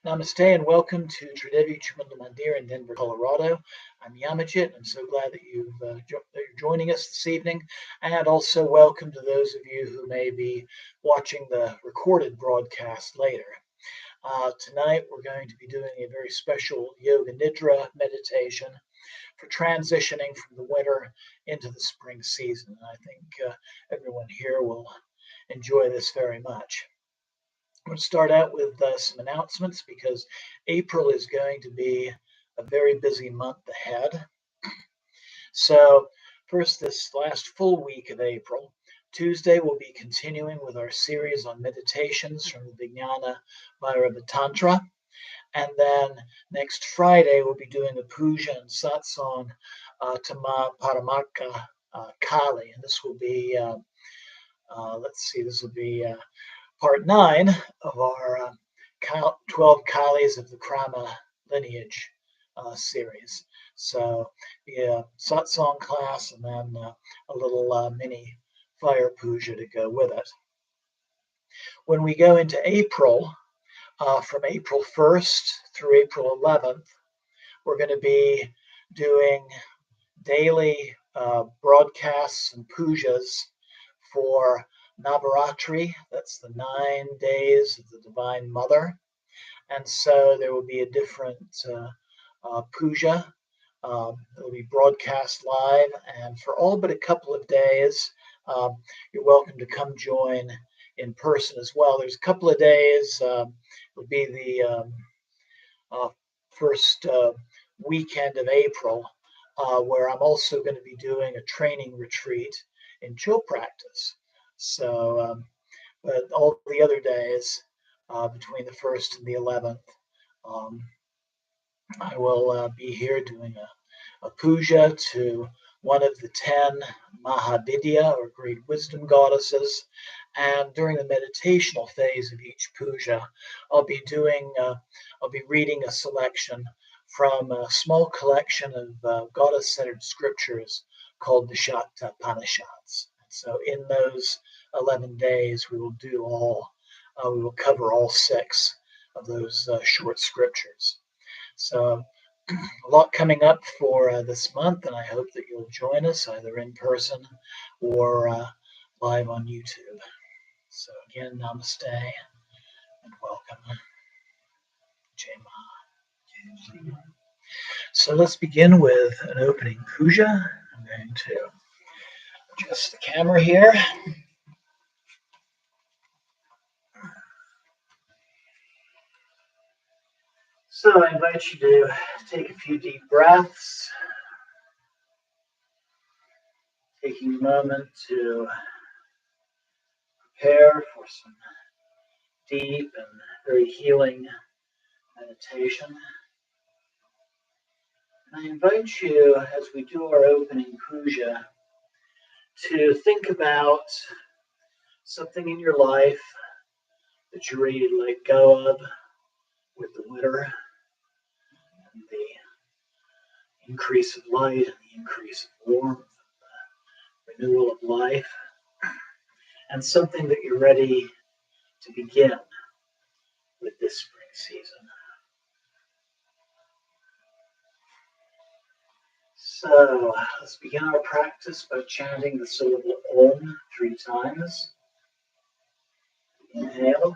Namaste and welcome to Devi Mandir in Denver, Colorado. I'm Yamachit. I'm so glad that that you're joining us this evening, and also welcome to those of you who may be watching the recorded broadcast later. Tonight we're going to be doing a very special Yoga Nidra meditation for transitioning from the winter into the spring season. I think everyone here will enjoy this very much. I'm going to start out with some announcements because April is going to be a very busy month ahead. So first, this last full week of April, Tuesday we'll be continuing with our series on meditations from the Vijnana Bhairava Tantra. And then next Friday we'll be doing a Puja and Satsang to Ma Paramarka Kali. And this will be, this will be part 9 of our 12 Kalis of the Krama lineage series. So, yeah, satsang class and then a little mini fire puja to go with it. When we go into April, from April 1st through April 11th, we're going to be doing daily broadcasts and pujas for Navaratri, that's the 9 days of the Divine Mother. And so there will be a different puja. It will be broadcast live. And for all but a couple of days, you're welcome to come join in person as well. There's a couple of days. It'll be the first weekend of April, where I'm also going to be doing a training retreat in chill practice. So, but all the other days between the 1st and the 11th, I will be here doing a puja to one of the 10 Mahavidya or great wisdom goddesses. And during the meditational phase of each puja, I'll be reading a selection from a small collection of goddess-centered scriptures called the Shaktapanishads. So in those 11 days, we will cover all 6 of those short scriptures. So a lot coming up for this month, and I hope that you'll join us either in person or live on YouTube. So again, namaste and welcome. Jai Ma. So let's begin with an opening puja. I'm going to adjust the camera here. So I invite you to take a few deep breaths, taking a moment to prepare for some deep and very healing meditation. And I invite you, as we do our opening puja, to think about something in your life that you're ready to let go of with the winter and the increase of light and the increase of warmth, and the renewal of life, and something that you're ready to begin with this spring season. So let's begin our practice by chanting the syllable Om 3 times. Inhale.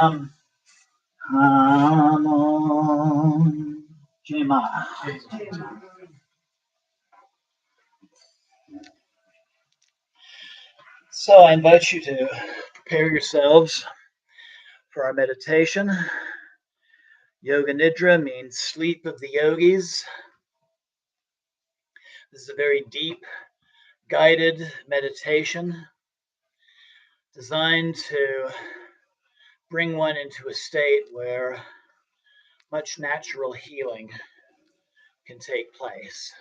Ram Hamon Jema. So I invite you to prepare yourselves for our meditation. Yoga Nidra means sleep of the yogis. This is a very deep, guided meditation designed to bring one into a state where much natural healing can take place.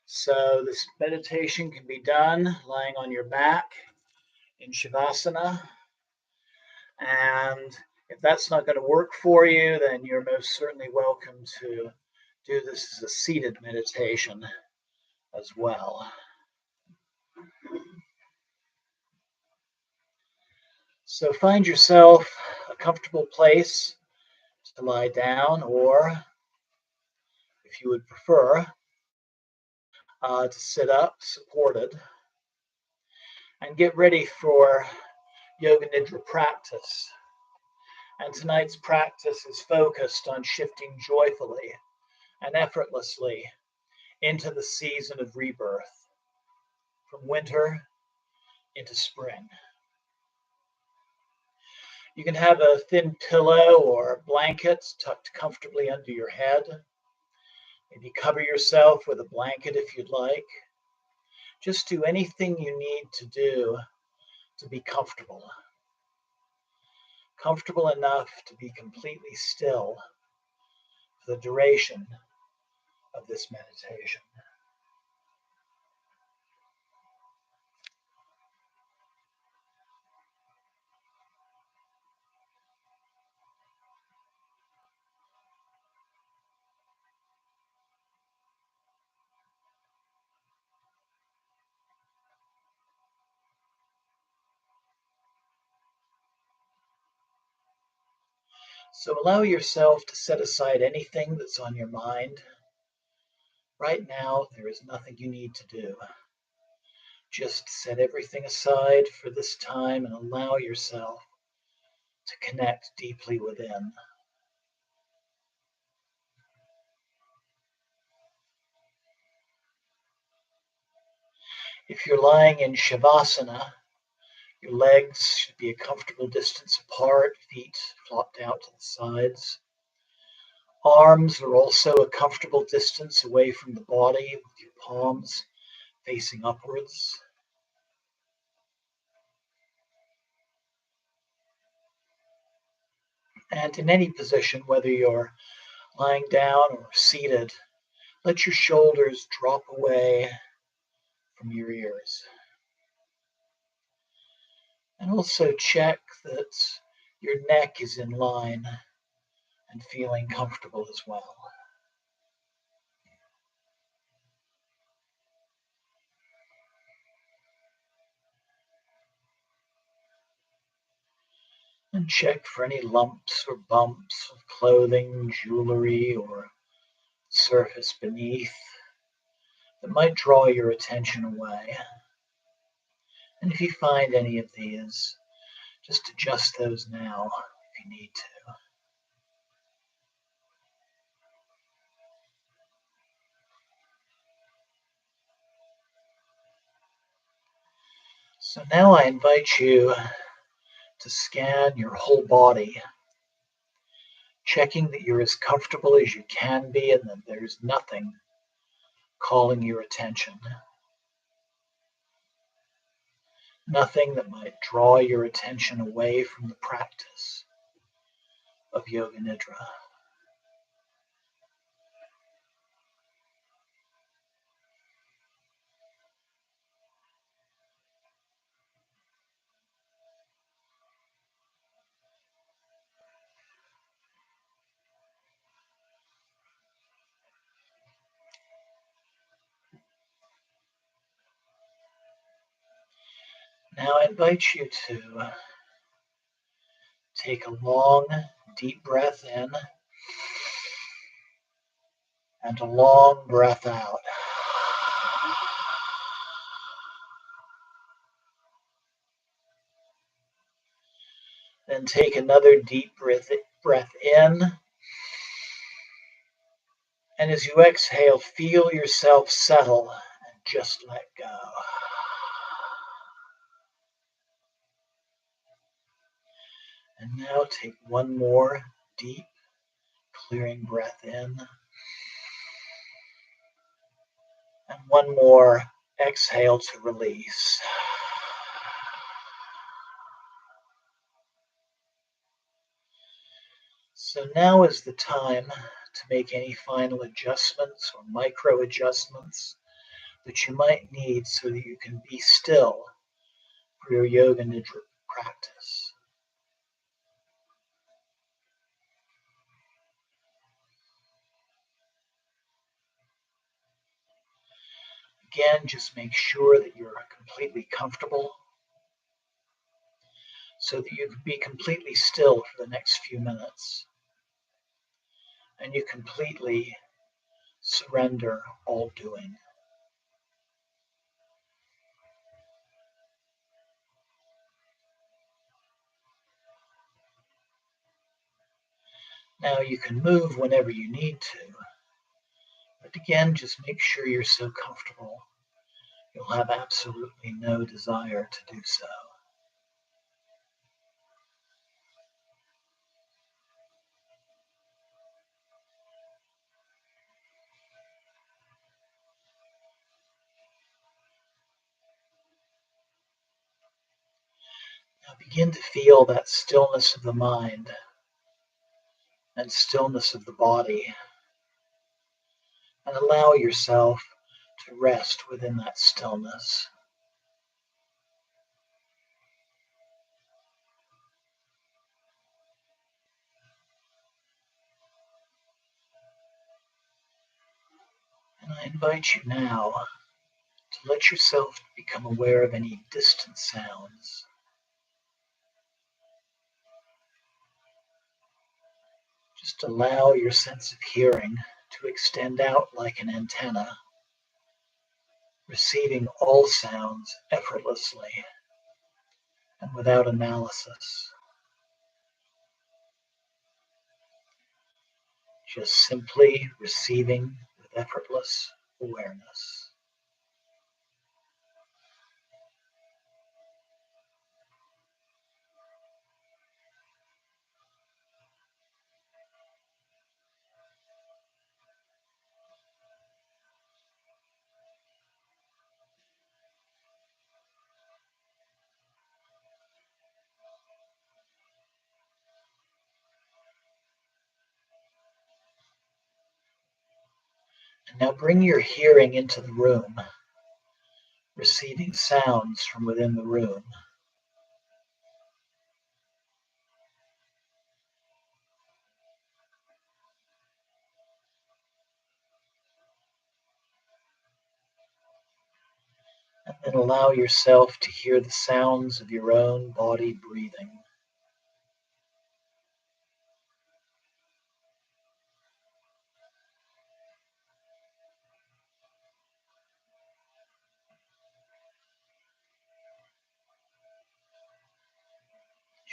So this meditation can be done lying on your back in Shavasana. And if that's not going to work for you, then you're most certainly welcome to do this as a seated meditation as well. So find yourself a comfortable place to lie down, or if you would prefer, to sit up supported, and get ready for Yoga Nidra practice. And tonight's practice is focused on shifting joyfully and effortlessly into the season of rebirth, from winter into spring. You can have a thin pillow or blanket tucked comfortably under your head. Maybe cover yourself with a blanket if you'd like. Just do anything you need to do to be comfortable. Comfortable enough to be completely still for the duration of this meditation. So allow yourself to set aside anything that's on your mind. Right now, there is nothing you need to do. Just set everything aside for this time and allow yourself to connect deeply within. If you're lying in Shavasana, your legs should be a comfortable distance apart, feet flopped out to the sides. Arms are also a comfortable distance away from the body with your palms facing upwards. And in any position, whether you're lying down or seated, let your shoulders drop away from your ears. And also check that your neck is in line and feeling comfortable as well. And check for any lumps or bumps of clothing, jewelry, or surface beneath that might draw your attention away. And if you find any of these, just adjust those now if you need to. So now I invite you to scan your whole body, checking that you're as comfortable as you can be and that there's nothing calling your attention. Nothing that might draw your attention away from the practice of Yoga Nidra. Now I invite you to take a long, deep breath in and a long breath out. Then then take another deep breath in. And as you exhale, feel yourself settle and just let go. And now take one more deep, clearing breath in. And one more exhale to release. So now is the time to make any final adjustments or micro adjustments that you might need so that you can be still for your Yoga Nidra practice. Again, just make sure that you're completely comfortable so that you can be completely still for the next few minutes. And you completely surrender all doing. Now you can move whenever you need to, but again, just make sure you're so comfortable you'll have absolutely no desire to do so. Now begin to feel that stillness of the mind and stillness of the body, and allow yourself to rest within that stillness. And I invite you now to let yourself become aware of any distant sounds. Just allow your sense of hearing to extend out like an antenna, receiving all sounds effortlessly and without analysis. Just simply receiving with effortless awareness. And now bring your hearing into the room, receiving sounds from within the room. And then allow yourself to hear the sounds of your own body breathing.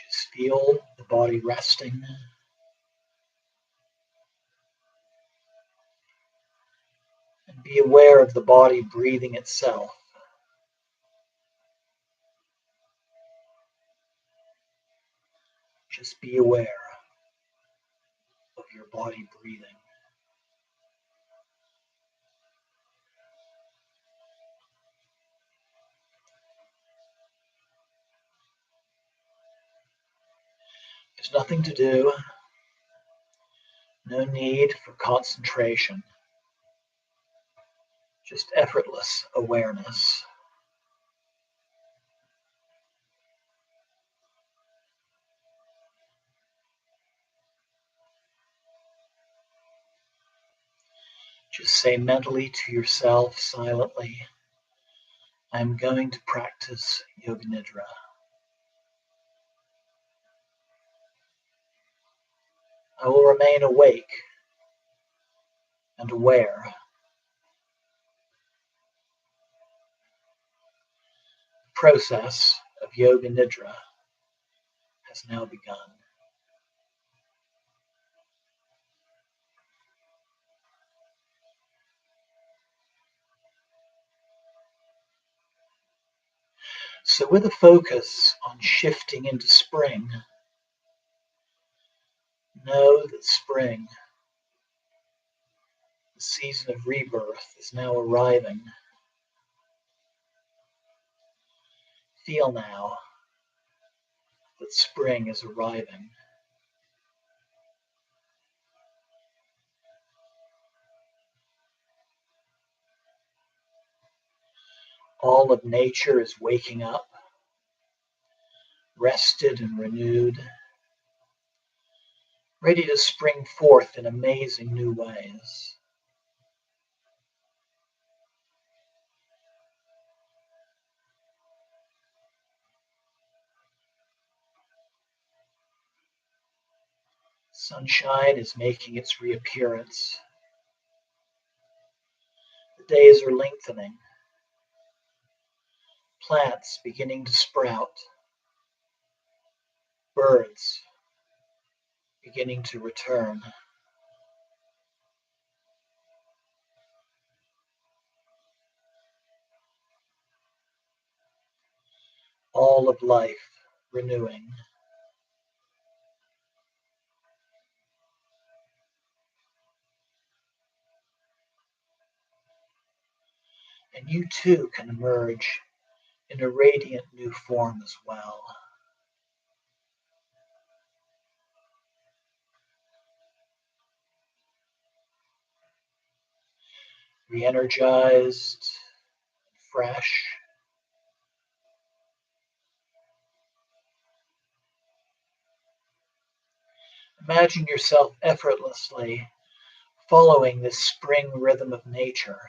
Just feel the body resting. And be aware of the body breathing itself. Just be aware of your body breathing. There's nothing to do, no need for concentration, just effortless awareness. Just say mentally to yourself silently, I'm going to practice Yoga Nidra. I will remain awake and aware. The process of Yoga Nidra has now begun. So with a focus on shifting into spring, know that spring, the season of rebirth, is now arriving. Feel now that spring is arriving. All of nature is waking up, rested and renewed, ready to spring forth in amazing new ways. Sunshine is making its reappearance. The days are lengthening. Plants beginning to sprout. Birds beginning to return. All of life renewing. And you too can emerge in a radiant new form as well. Re-energized, fresh. Imagine yourself effortlessly following this spring rhythm of nature.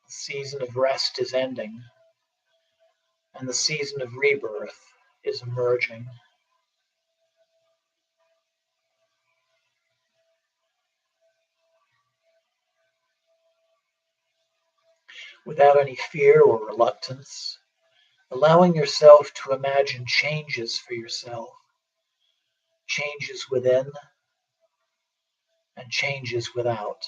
The season of rest is ending, and the season of rebirth is emerging. Without any fear or reluctance, allowing yourself to imagine changes for yourself, changes within and changes without.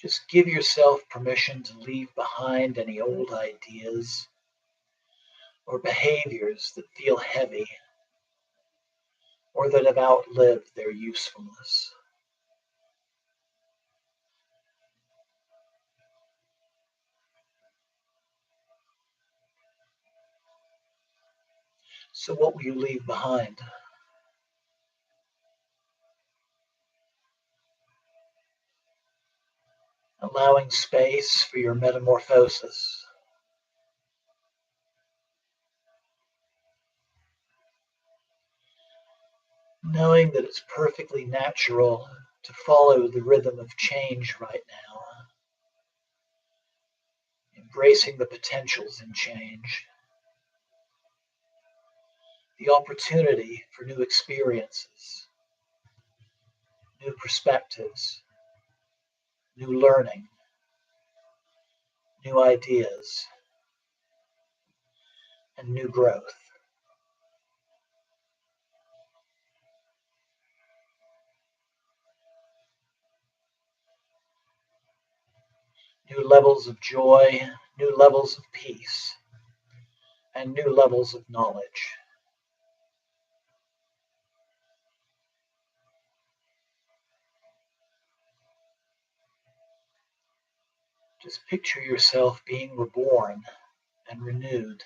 Just give yourself permission to leave behind any old ideas or behaviors that feel heavy or that have outlived their usefulness. So, what will you leave behind? Allowing space for your metamorphosis. Knowing that it's perfectly natural to follow the rhythm of change right now, embracing the potentials in change, the opportunity for new experiences, new perspectives, new learning, new ideas, and new growth. New levels of joy, new levels of peace, and new levels of knowledge. Just picture yourself being reborn and renewed.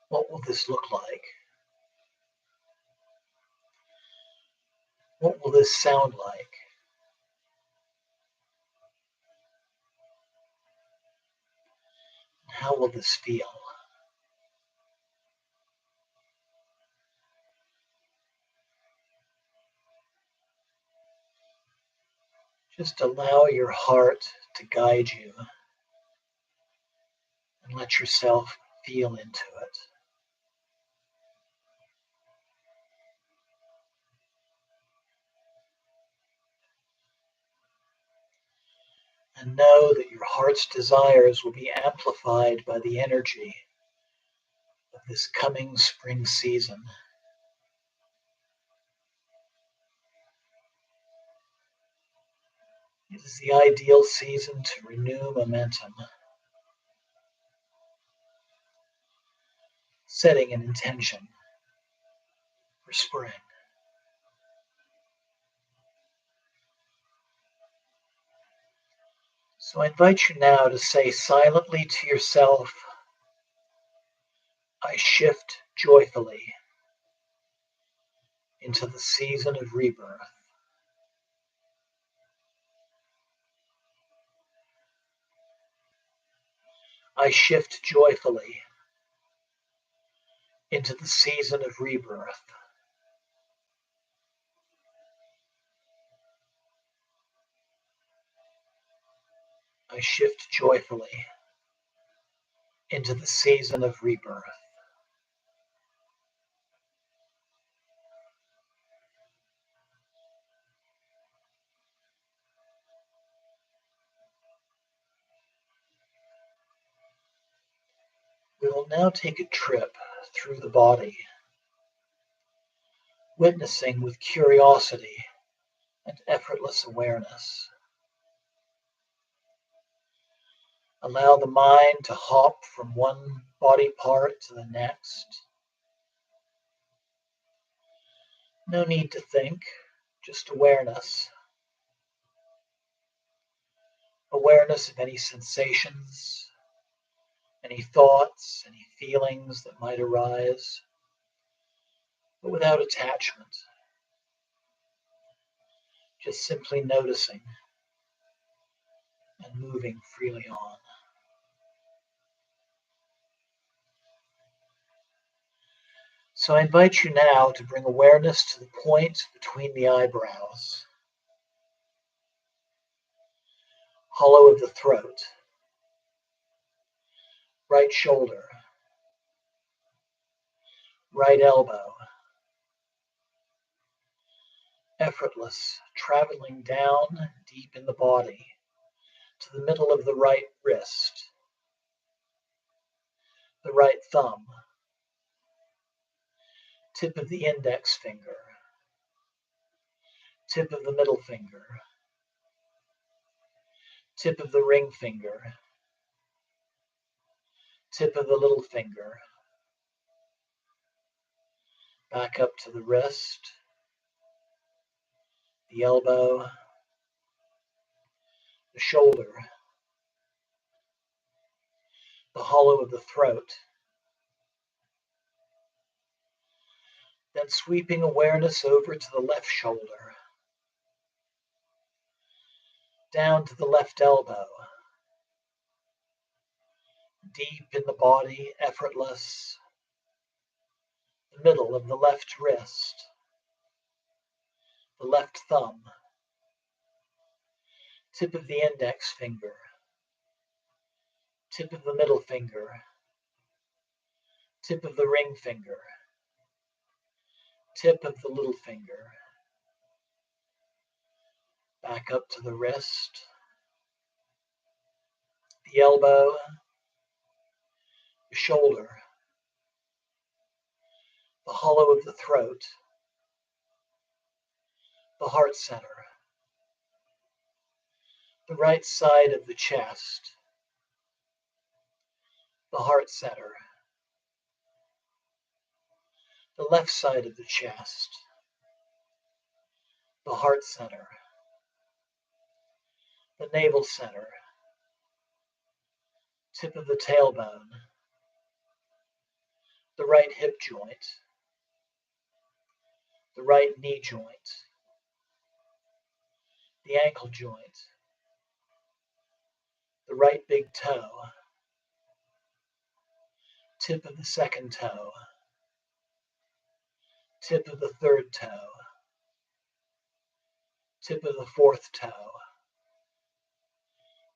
What will this look like? What will this sound like? How will this feel? Just allow your heart to guide you and let yourself feel into it. And know that your heart's desires will be amplified by the energy of this coming spring season. It is the ideal season to renew momentum, setting an intention for spring. So I invite you now to say silently to yourself, I shift joyfully into the season of rebirth. I shift joyfully into the season of rebirth. I shift joyfully into the season of rebirth. We will now take a trip through the body, witnessing with curiosity and effortless awareness. Allow the mind to hop from one body part to the next. No need to think, just awareness. Awareness of any sensations, any thoughts, any feelings that might arise, but without attachment. Just simply noticing and moving freely on. So I invite you now to bring awareness to the point between the eyebrows, hollow of the throat, right shoulder, right elbow, effortless, traveling down deep in the body to the middle of the right wrist, the right thumb, tip of the index finger, tip of the middle finger, tip of the ring finger, tip of the little finger, back up to the wrist, the elbow, the shoulder, the hollow of the throat. Then sweeping awareness over to the left shoulder, down to the left elbow, deep in the body, effortless, the middle of the left wrist, the left thumb, tip of the index finger, tip of the middle finger, tip of the ring finger, tip of the little finger, back up to the wrist, the elbow, the shoulder, the hollow of the throat, the heart center, the right side of the chest, the heart center, the left side of the chest, the heart center, the navel center, tip of the tailbone, the right hip joint, the right knee joint, the ankle joint, the right big toe, tip of the second toe, tip of the third toe, tip of the fourth toe,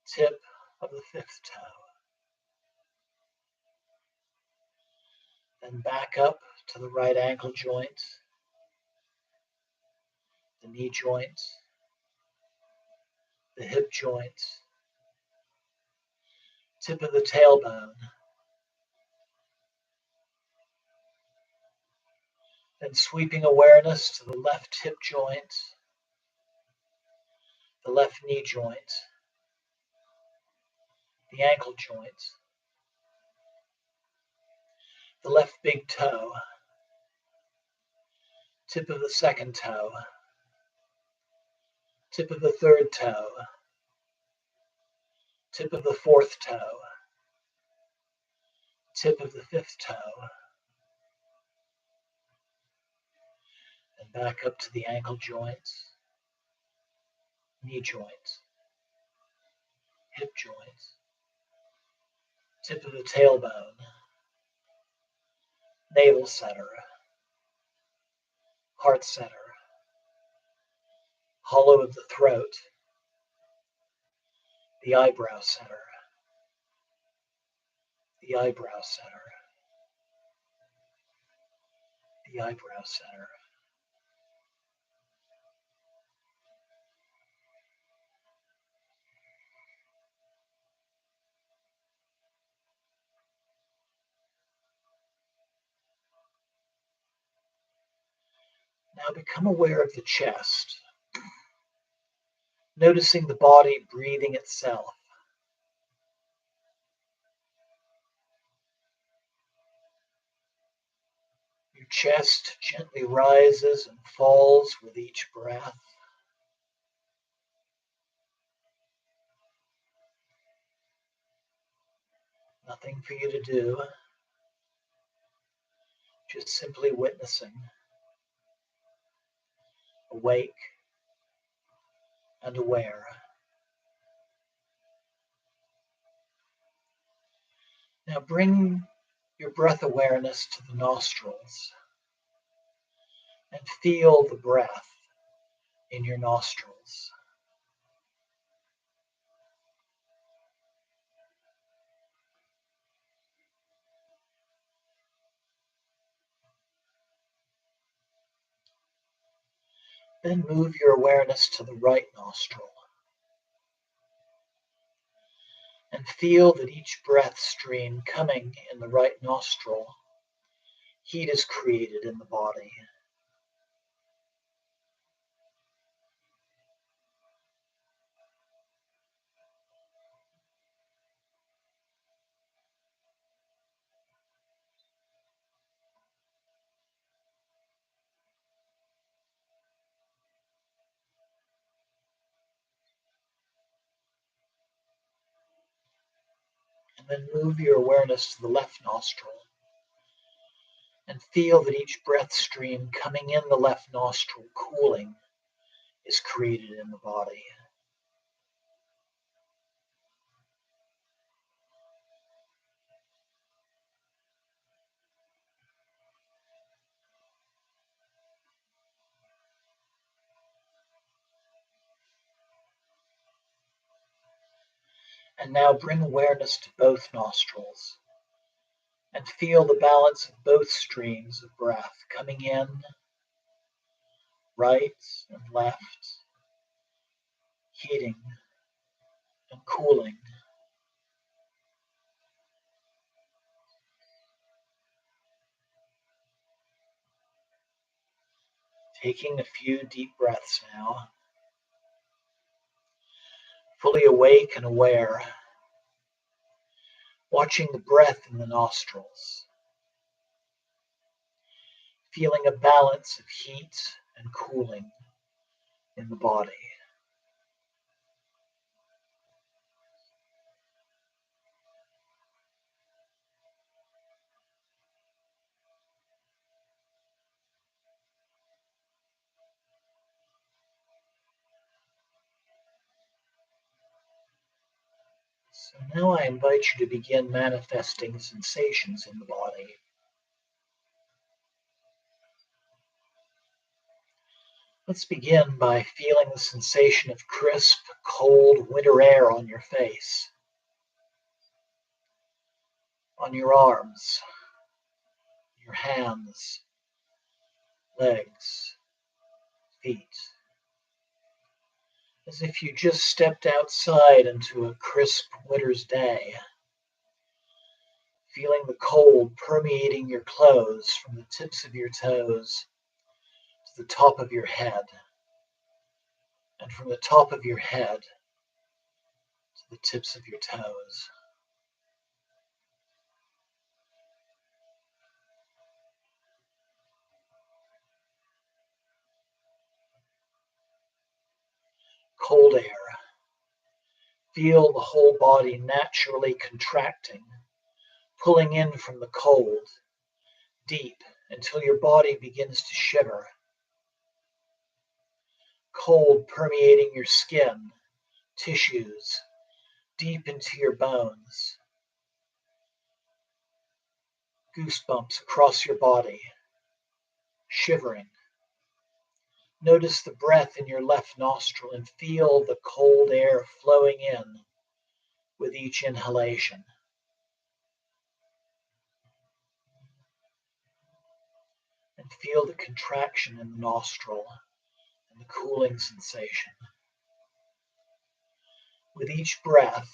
tip of the fifth toe. Then back up to the right ankle joint, the knee joint, the hip joint, tip of the tailbone. Then sweeping awareness to the left hip joint, the left knee joint, the ankle joint, the left big toe, tip of the second toe, tip of the third toe, tip of the fourth toe, tip of the fifth toe, and back up to the ankle joints, knee joints, hip joints, tip of the tailbone, navel center, heart center, hollow of the throat, the eyebrow center, the eyebrow center, the eyebrow center. Now become aware of the chest, noticing the body breathing itself. Your chest gently rises and falls with each breath. Nothing for you to do, just simply witnessing, awake and aware. Now bring your breath awareness to the nostrils and feel the breath in your nostrils. Then move your awareness to the right nostril and feel that each breath stream coming in the right nostril, heat is created in the body. And then move your awareness to the left nostril and feel that each breath stream coming in the left nostril, cooling, is created in the body. And now bring awareness to both nostrils and feel the balance of both streams of breath coming in, right and left, heating and cooling. Taking a few deep breaths now, fully awake and aware, watching the breath in the nostrils, feeling a balance of heat and cooling in the body. So now I invite you to begin manifesting sensations in the body. Let's begin by feeling the sensation of crisp, cold winter air on your face, on your arms, your hands, legs, feet, as if you just stepped outside into a crisp winter's day, feeling the cold permeating your clothes from the tips of your toes to the top of your head, and from the top of your head to the tips of your toes. Cold air. Feel the whole body naturally contracting, pulling in from the cold, deep until your body begins to shiver. Cold permeating your skin, tissues, deep into your bones. Goosebumps across your body, shivering. Notice the breath in your left nostril and feel the cold air flowing in with each inhalation. And feel the contraction in the nostril and the cooling sensation. With each breath,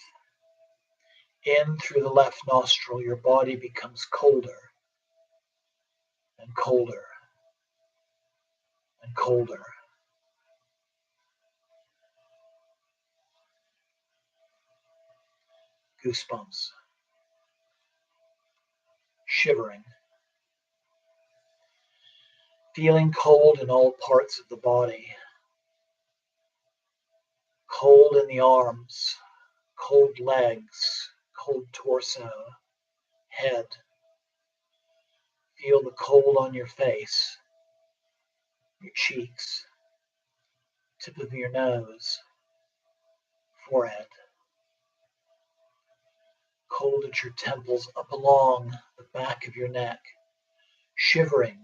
in through the left nostril, your body becomes colder and colder and colder. Goosebumps, shivering, feeling cold in all parts of the body. Cold in the arms, cold legs, cold torso, head. Feel the cold on your face, your cheeks, tip of your nose, forehead. Cold at your temples, up along the back of your neck, shivering,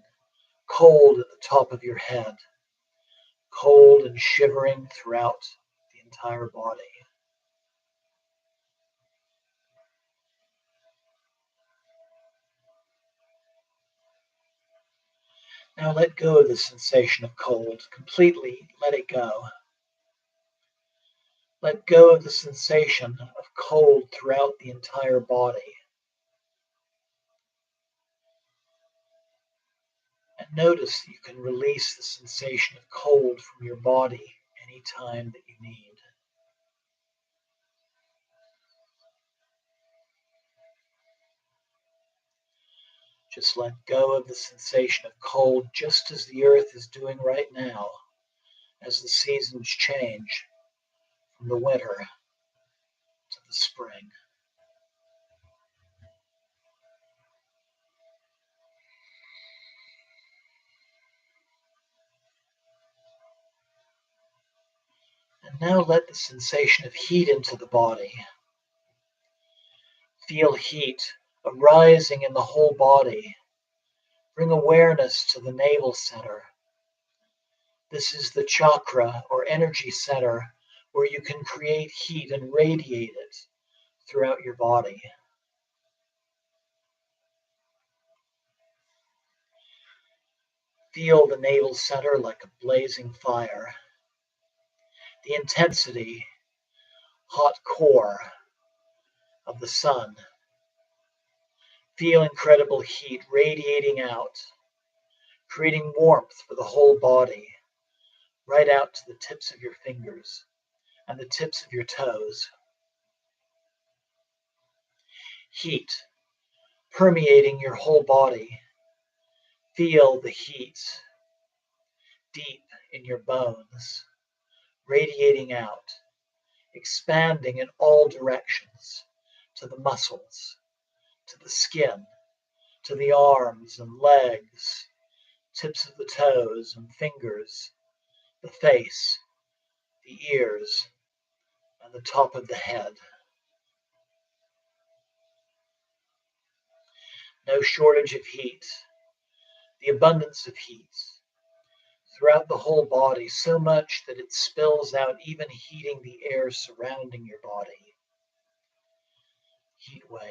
cold at the top of your head, cold and shivering throughout the entire body. Now let go of the sensation of cold. Completely let it go. Let go of the sensation of cold throughout the entire body. And notice that you can release the sensation of cold from your body anytime that you need. Just let go of the sensation of cold just as the earth is doing right now as the seasons change from the winter to the spring. And now let the sensation of heat into the body. Feel heat arising in the whole body. Bring awareness to the navel center. This is the chakra or energy center where you can create heat and radiate it throughout your body. Feel the navel center like a blazing fire. The intensity, hot core of the sun. Feel incredible heat radiating out, creating warmth for the whole body, right out to the tips of your fingers and the tips of your toes. Heat permeating your whole body. Feel the heat deep in your bones, radiating out, expanding in all directions to the muscles, to the skin, to the arms and legs, tips of the toes and fingers, the face, the ears, and the top of the head. No shortage of heat, the abundance of heat, throughout the whole body, so much that it spills out, even heating the air surrounding your body. Heat wave.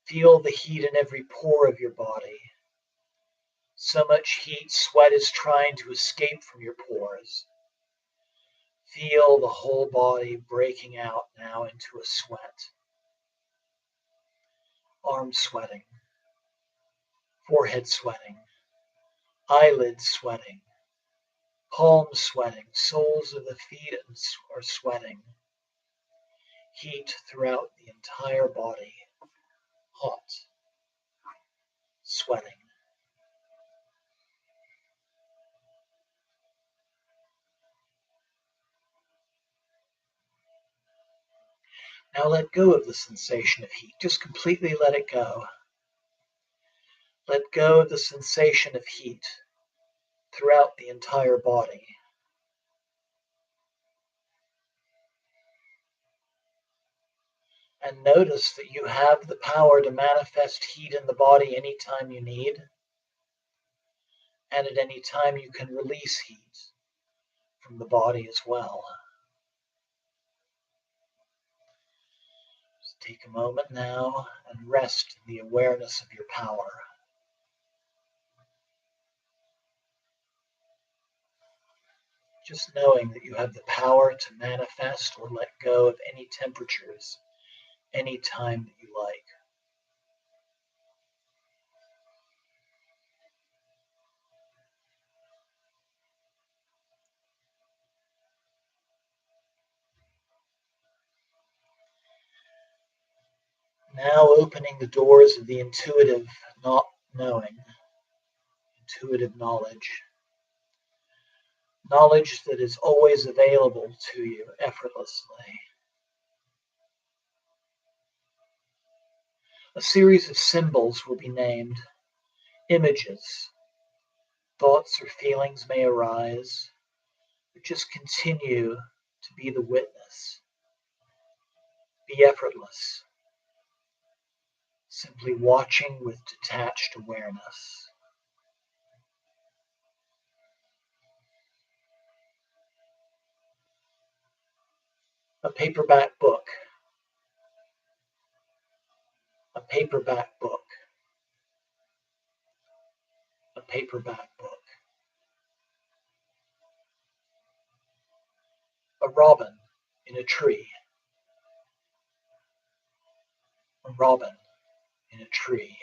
Feel the heat in every pore of your body. So much heat, sweat is trying to escape from your pores. Feel the whole body breaking out now into a sweat. Arms sweating. Forehead sweating. Eyelids sweating. Palms sweating. Soles of the feet are sweating. Heat throughout the entire body. Hot. Sweating. Now let go of the sensation of heat. Just completely let it go. Let go of the sensation of heat throughout the entire body. And notice that you have the power to manifest heat in the body anytime you need, and at any time you can release heat from the body as well. Just take a moment now and rest in the awareness of your power. Just knowing that you have the power to manifest or let go of any temperatures anytime that you like. Now opening the doors of the intuitive not knowing, intuitive knowledge. Knowledge that is always available to you effortlessly. A series of symbols will be named, images. Thoughts or feelings may arise, but just continue to be the witness. Be effortless, simply watching with detached awareness. A paperback book. A paperback book. A paperback book. A robin in a tree. A robin in a tree.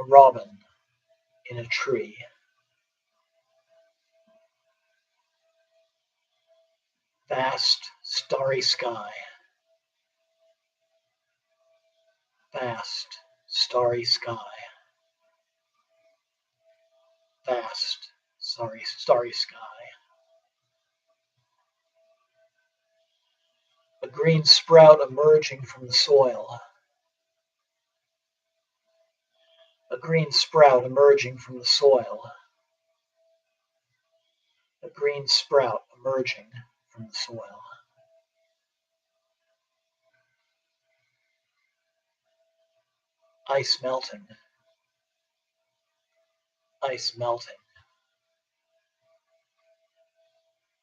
A robin in a tree. Vast, starry sky. Vast, starry sky. Vast, starry sky. A green sprout emerging from the soil. A green sprout emerging from the soil. A green sprout emerging from the soil. Ice melting. Ice melting.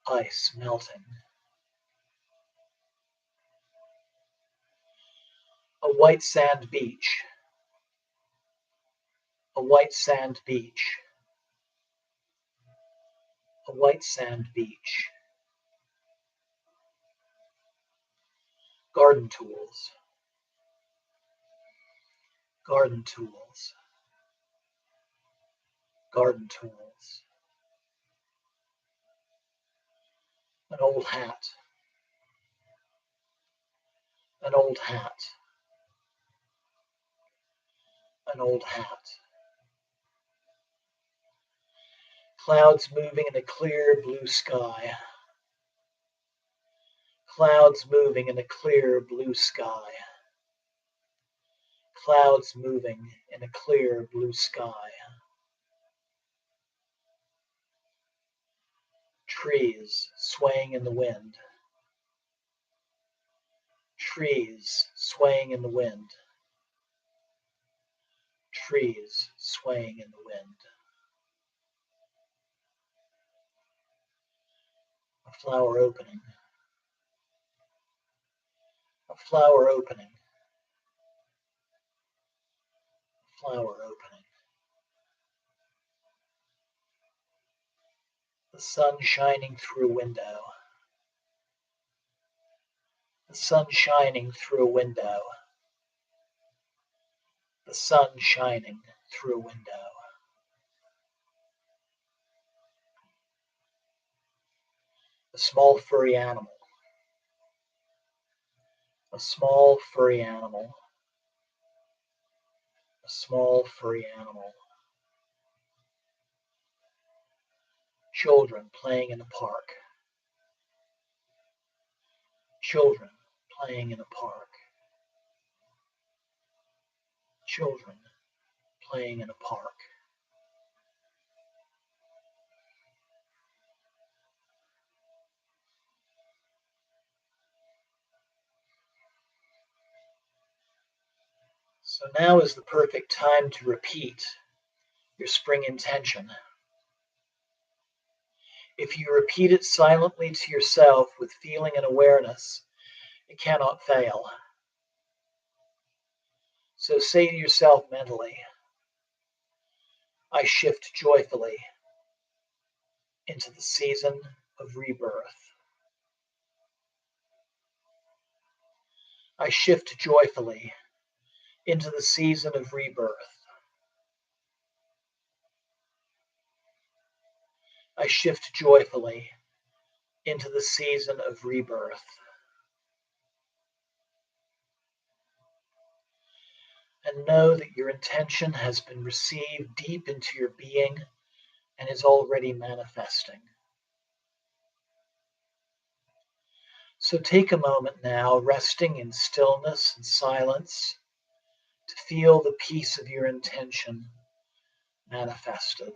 Ice melting. A white sand beach. A white sand beach. A white sand beach. Garden tools. Garden tools. Garden tools. An old hat. An old hat. An old hat. Clouds moving in a clear blue sky. Clouds moving in a clear blue sky. Clouds moving in a clear blue sky. Trees swaying in the wind. Trees swaying in the wind. Trees swaying in the wind. A flower opening. A flower opening. A flower opening. The sun shining through a window. The sun shining through a window. The sun shining through a window. A small furry animal. A small furry animal. A small furry animal. Children playing in a park. Children playing in a park. Children playing in a park. So now is the perfect time to repeat your spring intention. If you repeat it silently to yourself with feeling and awareness, it cannot fail. So say to yourself mentally, I shift joyfully into the season of rebirth. I shift joyfully into the season of rebirth. I shift joyfully into the season of rebirth. And know that your intention has been received deep into your being and is already manifesting. So take a moment now, resting in stillness and silence, to feel the peace of your intention manifested.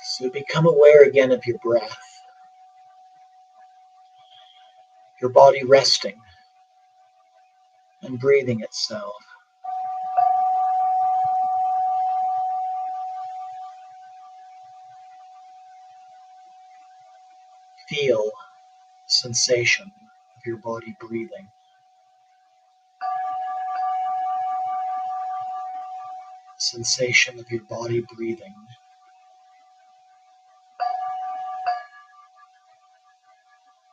So become aware again of your breath, your body resting and breathing itself. Feel sensation of your body breathing. Sensation of your body breathing.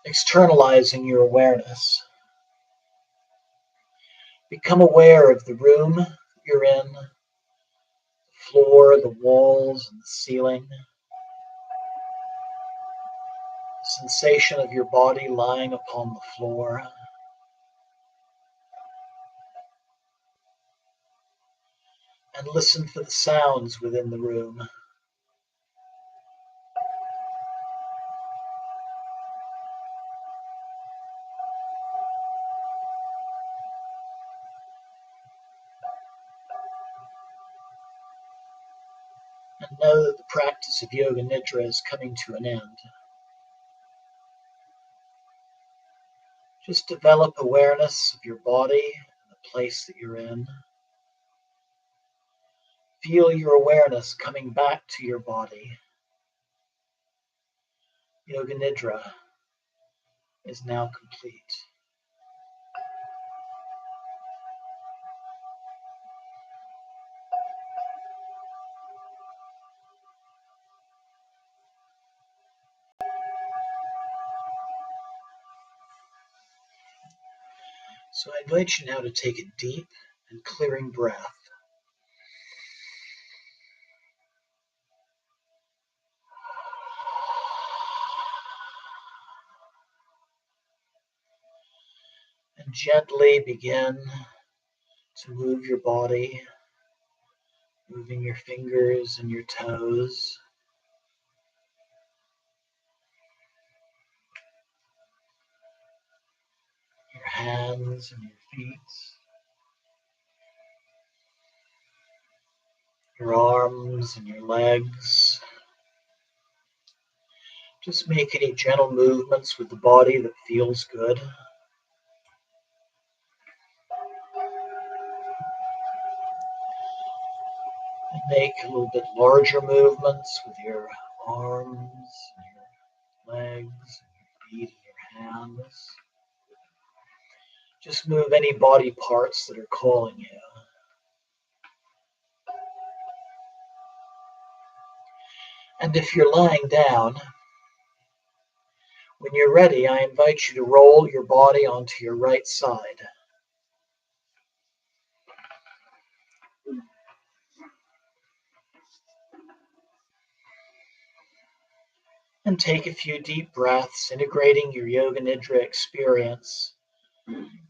Externalizing your awareness. Become aware of the room you're in, the floor, the walls, and the ceiling. Sensation of your body lying upon the floor. And listen for the sounds within the room. And know that the practice of Yoga Nidra is coming to an end. Just develop awareness of your body and the place that you're in. Feel your awareness coming back to your body. Yoga Nidra is now complete. So I invite you now to take a deep and clearing breath. And gently begin to move your body, moving your fingers and your toes. Your hands and your feet. Your arms and your legs. Just make any gentle movements with the body that feels good. And make a little bit larger movements with your arms and your legs and your feet and your hands. Just move any body parts that are calling you. And if you're lying down, when you're ready, I invite you to roll your body onto your right side. And take a few deep breaths, integrating your Yoga Nidra experience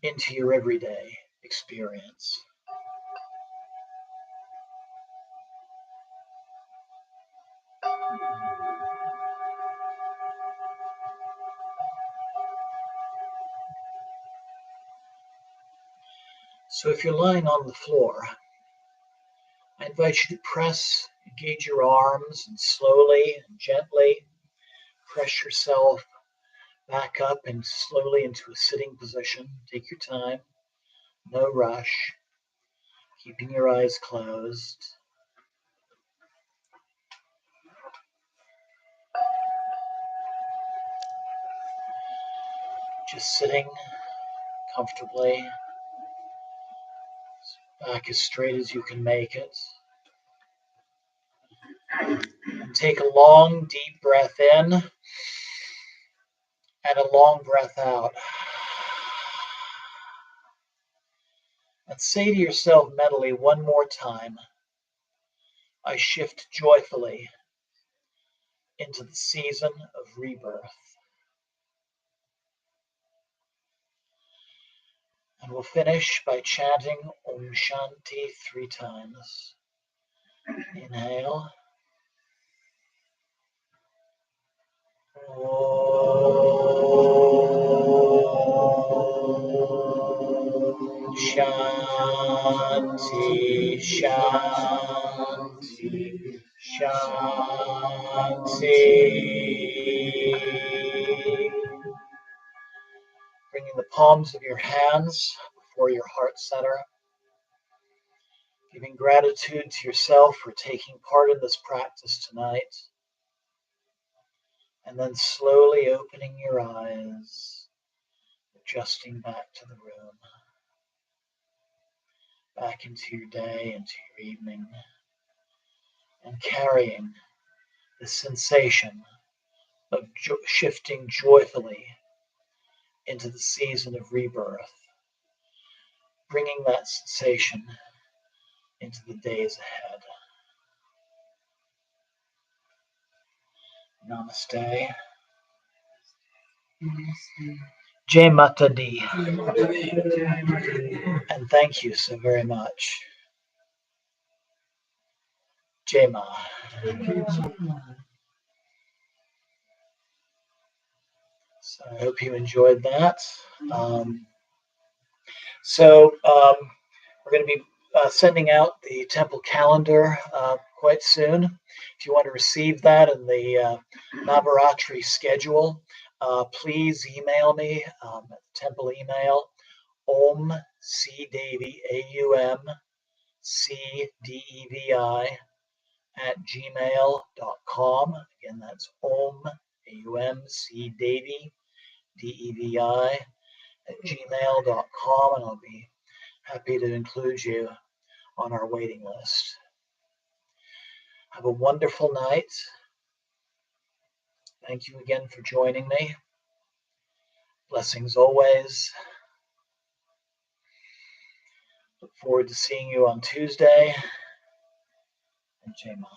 into your everyday experience. So if you're lying on the floor, I invite you to press, engage your arms, and slowly and gently press yourself back up and slowly into a sitting position. Take your time, no rush, keeping your eyes closed. Just sitting comfortably, back as straight as you can make it. And take a long, deep breath in and a long breath out. And say to yourself mentally one more time, I shift joyfully into the season of rebirth. And we'll finish by chanting Om Shanti 3 times. Inhale. Om Shanti, Shanti, Shanti. Bringing the palms of your hands before your heart center. Giving gratitude to yourself for taking part in this practice tonight. And then slowly opening your eyes, adjusting back to the room, back into your day, into your evening, and carrying the sensation of shifting joyfully into the season of rebirth, bringing that sensation into the days ahead. Namaste. Jai Mata Di. And thank you so very much. Jai Ma. So I hope you enjoyed that. We're going to be sending out the temple calendar quite soon. If you want to receive that and the Navaratri schedule, please email me at the temple email, Om C Devi, AUM CDEVI @gmail.com. Again, that's Om AUM C Devi DEVI @gmail.com, and I'll be happy to include you on our waiting list. Have a wonderful night. Thank you again for joining me. Blessings always. Look forward to seeing you on Tuesday. And Jai Ma.